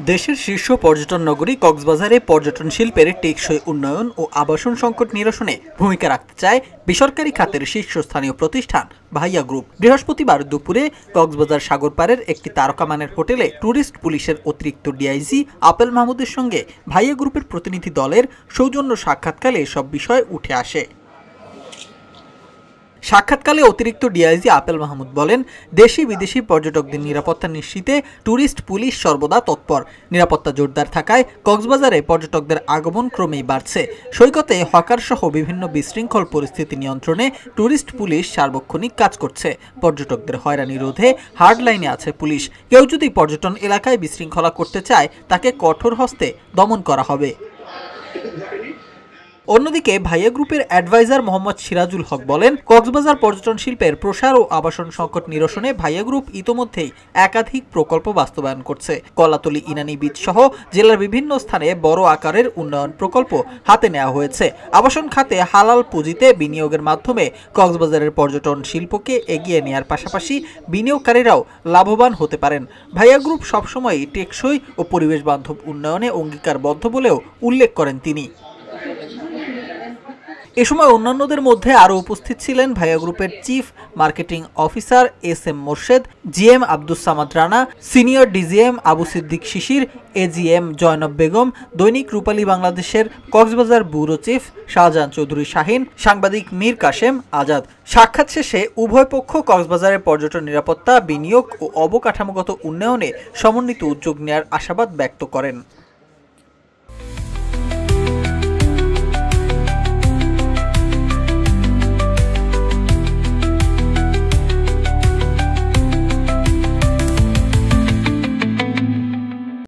দেশের শীর্ষ পর্যটন নগরী কক্সবাজারে পর্যটন শিল্পের টেকসই উন্নয়ন ও আবাসন সংকট নিরসনে ভূমিকা রাখতে চায় বেসরকারি খাতের শীর্ষস্থানীয় প্রতিষ্ঠান ভাইয়া গ্রুপ। বৃহস্পতিবার দুপুরে কক্সবাজার সাগরপাড়ের একটি তারকামানের হোটেলে ট্যুরিস্ট পুলিশের অতিরিক্ত ডিআইজি আপেল মাহমুদের সঙ্গে ভাইয়া গ্রুপের প্রতিনিধি দলের সৌজন্য সাক্ষাৎকালে এসব বিষয় উঠে আসে। সাক্ষাৎকালে অতিরিক্ত ডিআইজি আপেল মাহমুদ বলেন, দেশি বিদেশি পর্যটকদের নিরাপত্তা নিশ্চিতে ট্যুরিস্ট পুলিশ সর্বদা তৎপর। নিরাপত্তা জোরদার থাকায় কক্সবাজারে পর্যটকদের আগমন ক্রমেই বাড়ছে। সৈকতে হকার সহ বিভিন্ন বিশৃঙ্খল পরিস্থিতি নিয়ন্ত্রণে ট্যুরিস্ট পুলিশ সার্বক্ষণিক কাজ করছে। পর্যটকদের হয়রানি রোধে হার্ড লাইনে আছে পুলিশ। কেউ যদি পর্যটন এলাকায় বিশৃঙ্খলা করতে চায় তাকে কঠোর হস্তে দমন করা হবে। অন্যদিকে ভাইয়া গ্রুপের অ্যাডভাইজার মোহাম্মদ সিরাজুল হক বলেন, কক্সবাজার পর্যটন শিল্পের প্রসার ও আবাসন সংকট নিরসনে ভাইয়া গ্রুপ ইতোমধ্যেই একাধিক প্রকল্প বাস্তবায়ন করছে। কলাতলী ইনানি বিচ সহ জেলার বিভিন্ন স্থানে বড় আকারের উন্নয়ন প্রকল্প হাতে নেওয়া হয়েছে। আবাসন খাতে হালাল পুঁজিতে বিনিয়োগের মাধ্যমে কক্সবাজারের পর্যটন শিল্পকে এগিয়ে নেওয়ার পাশাপাশি বিনিয়োগকারীরাও লাভবান হতে পারেন। ভাইয়া গ্রুপ সবসময়ই টেকসই ও পরিবেশ বান্ধব উন্নয়নে অঙ্গীকারবদ্ধ বলেও উল্লেখ করেন তিনি। এ সময় অন্যান্যদের মধ্যে আরও উপস্থিত ছিলেন ভাইয়া গ্রুপের chief marketing officer S M. Morshed, GM Abdus Samad Rana, senior DGM Abu Siddique Shishir, AGM Zainab Begum, দৈনিক রূপালী বাংলাদেশের কক্সবাজার ব্যুরো চিফ শাহজাহান চৌধুরী শাহিন, সাংবাদিক মীর কাশেম আজাদ। সাক্ষাৎ শেষে উভয় পক্ষ কক্সবাজারের পর্যটন নিরাপত্তা, বিনিয়োগ ও অবকাঠামোগত উন্নয়নে সমন্বিত উদ্যোগ নেওয়ার আশাবাদ ব্যক্ত করেন।